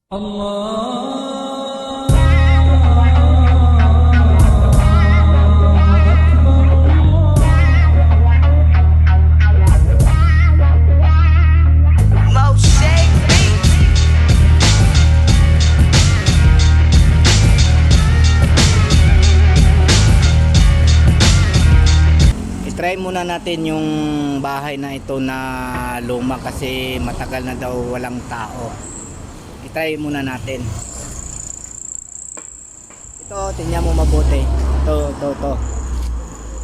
الله I-try muna natin yung bahay na ito na luma kasi matagal na daw walang tao. I-try muna natin. Ito, tingnan mo mabuti. Ito.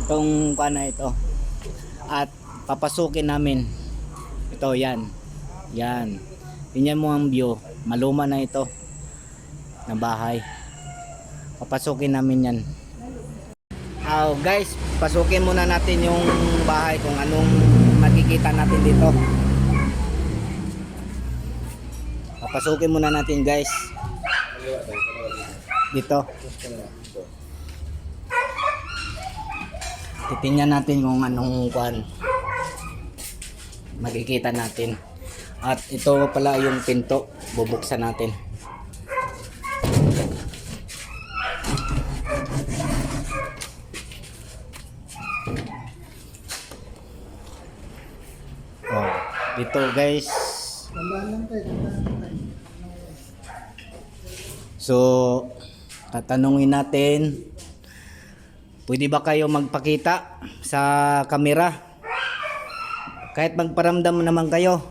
Itong kana ito. At papasukin namin. Ito, yan. Yan. Tingnan mo ang view. Maluma na ito na bahay. Papasukin namin yan. Guys, pasukin muna natin yung bahay kung anong makikita natin dito. Papasukin muna natin, guys. Dito. Titingnan natin kung anong makikita natin. At ito pala yung pinto. Bubuksan natin. Dito, guys. So, tatanungin natin, pwede ba kayo magpakita sa kamera? Kahit magparamdam naman kayo.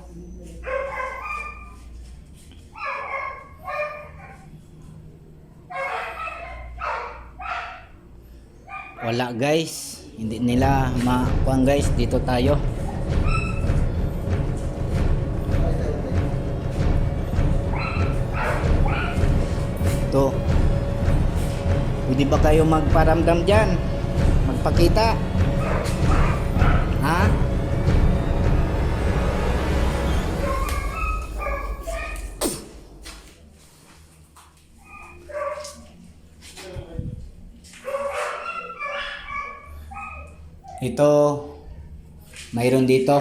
Wala, guys. Hindi nila makuha, guys. Dito tayo. Ito. Pwede ba kayo magparamdam dyan? Magpakita? Ha? Ito. Mayroon dito.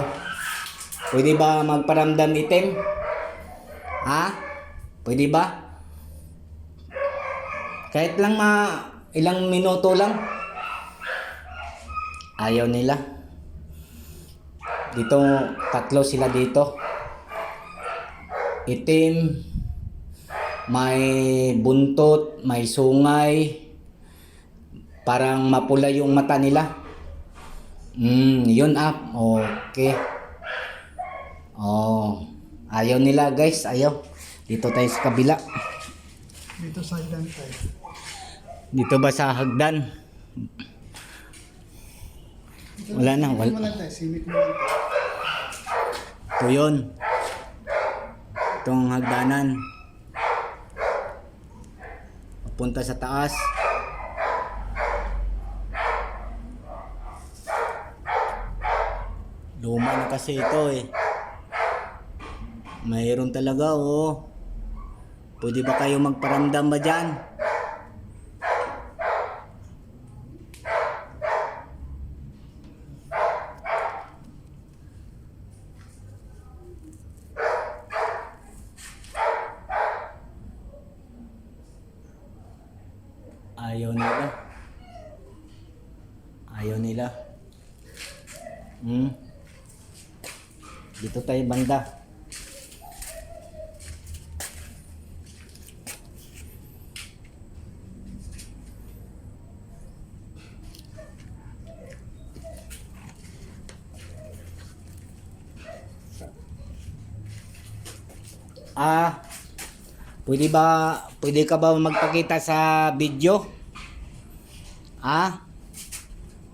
Pwede ba magparamdam itim? Ha? Pwede ba? Kahit lang ilang minuto lang. Ayaw nila. Dito, tatlo sila dito. Itim, may buntot, may sungay. Parang mapula yung mata nila. Yun okay. Ayaw nila, guys, ayaw. Dito tayo sa kabila. Dito sa hagdan tayo. Dito ba sa hagdan? Wala na. Simik mo lang tayo. Ito yun. Itong hagdanan. Papunta sa taas. Luma na kasi ito eh. Mayroon talaga Pwede ba kayo magparamdam ba dyan? Ayaw nila. Ayaw nila. Dito tayo banda. Pwede ka ba magpakita sa video?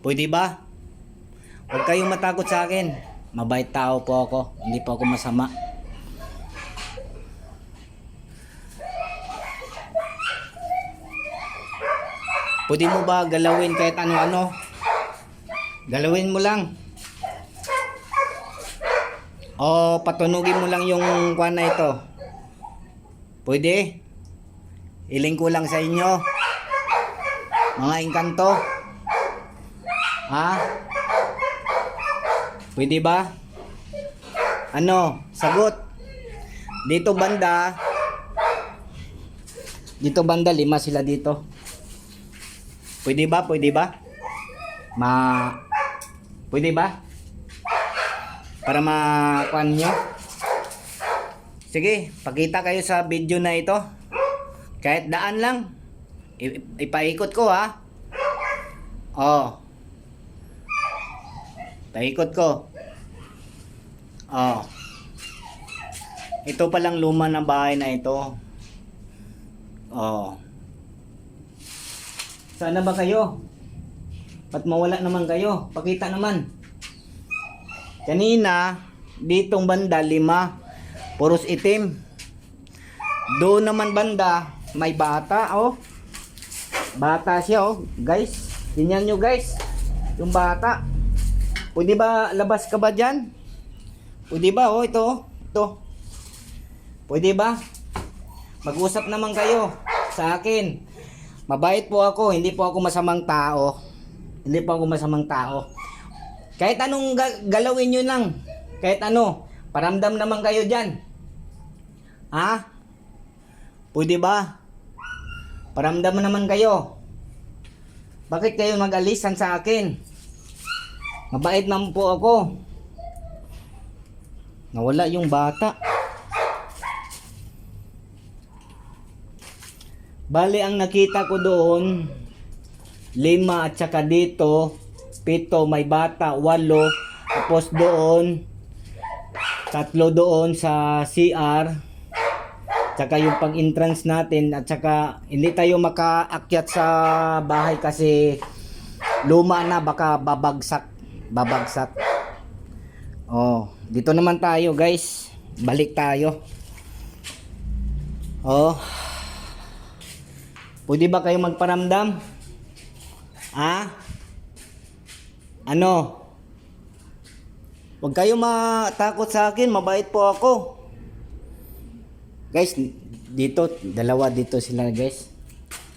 Pwede ba? Huwag kayong matakot sa akin. Mabait tao po ako. Hindi po ako masama. Pwede mo ba galawin kahit ano-ano? Galawin mo lang. O patunugin mo lang yung kuwan na ito. Pwede? Iling ko lang sa inyo. Mga engkanto. Pwede ba? Ano? Sagot. Dito banda, Dito banda, 5 sila dito. Pwede ba? Pwede ba? Pwede ba? Para makuan nyo. Sige, pakita kayo sa video na ito. Kahit daan lang. Ipaikot ko ha. Oh. Paikot ko. Oh. Ito palang luma ng bahay na ito. Oh. Sana ba kayo? Ba't mawala naman kayo? Pakita naman. Kanina, ditong banda 5. Puros itim. Doon naman banda, may bata, oh. Bata siya, oh. Guys, tingnan nyo guys. Yung bata. Pwede ba, labas ka ba dyan? Pwede ba, oh, ito, oh. Ito. Pwede ba? Mag-usap naman kayo sa akin. Mabait po ako, hindi po ako masamang tao. Hindi po ako masamang tao. Kahit anong galawin nyo lang. Kahit ano, paramdam naman kayo dyan. Ha? Pwede ba? Paramdam naman kayo. Bakit kayo mag-alisan sa akin? Mabait naman po ako. Nawala yung bata. Bali, ang nakita ko doon, 5 at saka dito, 7, may bata, 8. Tapos doon, 3 doon sa CR. Tsaka yung pag-entrance natin at saka hindi tayo makaakyat sa bahay kasi luma na, baka babagsak. Oh, dito naman tayo guys. Balik tayo. Oh. Pwede ba kayo magparamdam? Ha? Ano? Huwag kayo matakot sa akin, mabait po ako. Guys, dito, 2 dito sila guys.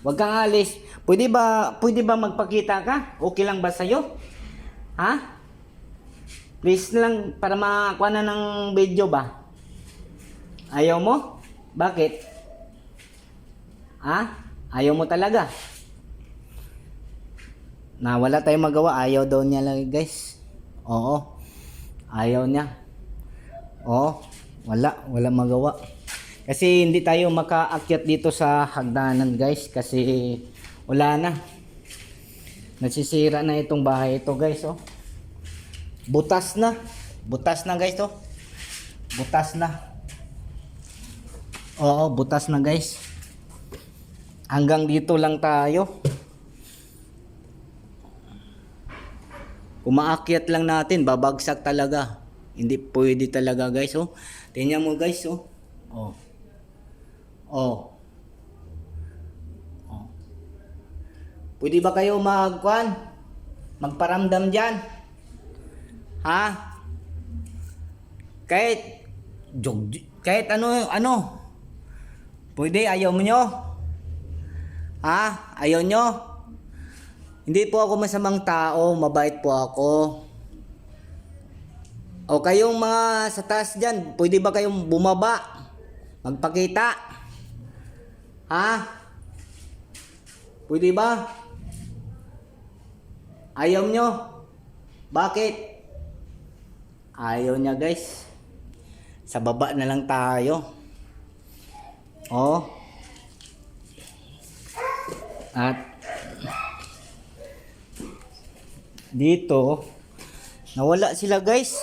Huwag kang alis. Pwede ba magpakita ka? Okay lang ba sa'yo? Ha? Please lang, para makakuha na ng video ba? Ayaw mo? Bakit? Ha? Ayaw mo talaga? Na wala tayong magawa, ayaw daw niya lang guys. Oo. Ayaw niya. Oo. Wala magawa. Kasi hindi tayo makaakyat dito sa hagdanan guys kasi wala na. Nasisira na itong bahay ito guys, oh. Butas na. Butas na guys, oh. Butas na. Oo, butas na guys. Hanggang dito lang tayo. Umaakyat lang natin, babagsak talaga. Hindi pwede talaga guys, oh. Tingnan mo guys, oh. Oh. Oh. Oh. Pwede ba kayo magparamdam diyan? Ha? Kahit ano. Pwede, ayaw mo nyo? Ha? Ayaw nyo? Hindi po ako masamang tao, mabait po ako. O kayong mga sa taas dyan, pwede ba kayong bumaba? Magpakita? Ha? Pwede ba? Ayaw nyo? Bakit? Ayaw niya guys. Sa baba na lang tayo. Oh. At dito nawala sila guys.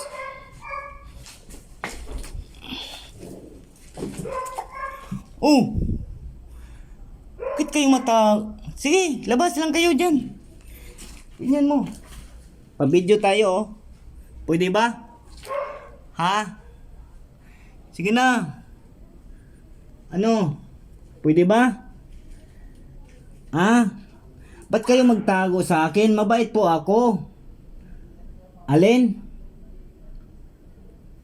Oh. Bakit kayo mata? Sige, labas lang kayo dyan. Tingnan mo. Pa-video tayo, oh. Pwede ba? Ha? Sige na. Ano? Pwede ba? Ha? Ba't kayo magtago sa akin? Mabait po ako. Alin?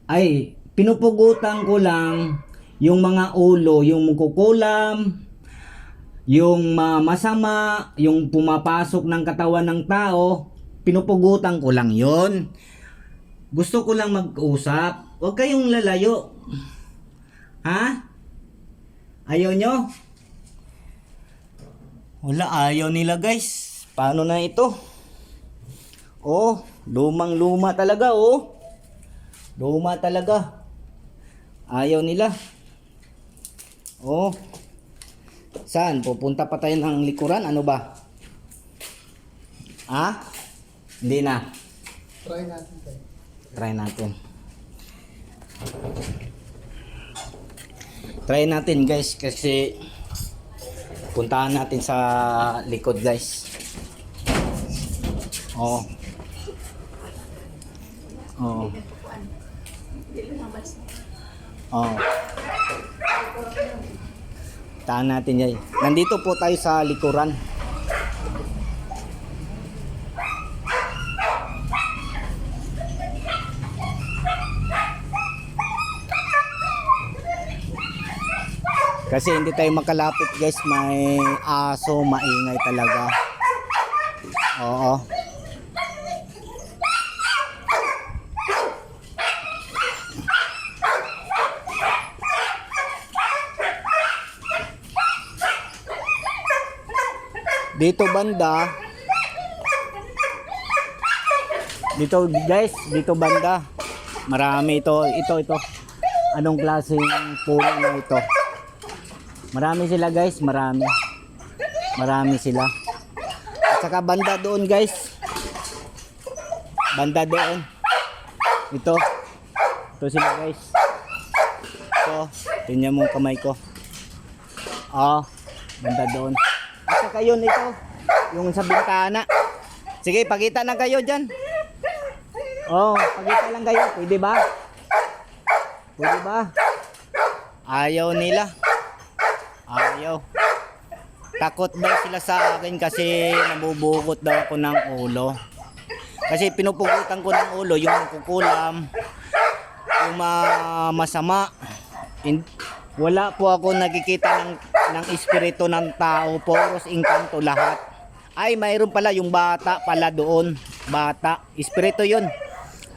Ay, pinupugutan ko lang yung mga ulo, yung kukulam, yung masama, yung pumapasok ng katawan ng tao, pinupugutan ko lang yon. Gusto ko lang mag-usap. Huwag kayong lalayo. Ha? Ayaw nyo? Wala, ayaw nila guys. Paano na ito? Oh, lumang luma talaga oh. Luma talaga. Ayaw nila. Oh. Saan? Pupunta pa tayo ng likuran? Ano ba? Ha? Hindi na. Try natin tayo. Try natin. Try natin guys kasi puntahan natin sa likod guys. Oh. Oh. Oh. Taan natin yan. Nandito po tayo sa likuran. Kasi hindi tayo makalapit guys, may aso, maingay talaga. Oo. Dito banda. Dito guys, dito banda. Marami ito. Ito. Anong klaseng puno na ito? Marami sila guys, marami. Marami sila. At saka banda doon guys. Banda doon. Ito. Ito sila guys. Ito. Tingnan mo kamay ko. Oh, banda doon. At saka yun ito. Yung sa bintana. Sige, pakita na kayo dyan. Oh, pakita lang kayo. Pwede ba? Pwede ba? Ayaw nila. Ayaw. Takot daw sila sa akin kasi nabubugot daw ako ng ulo. Kasi pinupugutan ko ng ulo yung nakukulam, yung masama. Wala po ako nakikita ng espiritu ng tao, puros engkanto lahat. Ay, mayroon pala yung bata pala doon. Bata, espiritu yun.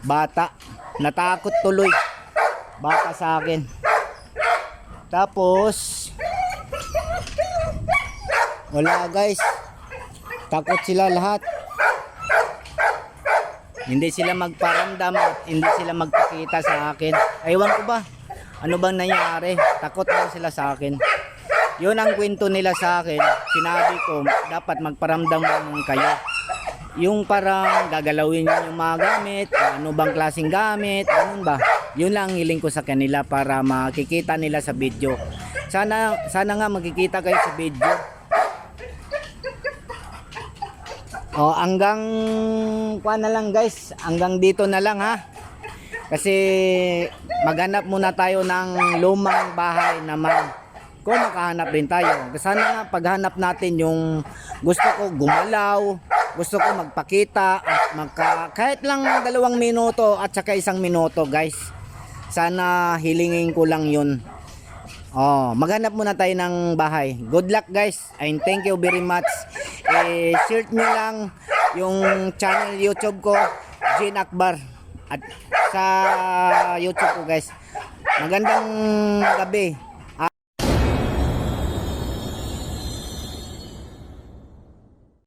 Bata, natakot tuloy. Bata sa akin. Tapos wala guys, takot sila lahat. Hindi sila magparamdam at hindi sila magpakita sa akin. Ewan ko ba ano bang nangyari, takot lang sila sa akin. Yun ang kwento nila sa akin. Sinabi ko dapat magparamdam lang kayo. Yung parang gagalawin nyo yung mga gamit, ano bang klaseng gamit, ganun ba. Yun lang hiling ko sa kanila para makikita nila sa video. Sana nga makikita kayo sa video. Oh, hanggang kuan na lang guys, hanggang dito na lang ha. Kasi maghanap muna tayo ng lumang bahay naman. Kung makahanap rin tayo. Sana nga paghanap natin yung gusto ko gumalaw, gusto ko magpakita at kahit lang 2 minuto at saka 1 minuto guys. Sana hilingin ko lang yun. Oh, maghanap muna tayo ng bahay. Good luck guys and thank you very much. Share nyo lang yung channel YouTube ko, Gene Akbar, at sa YouTube ko guys. Magandang gabi.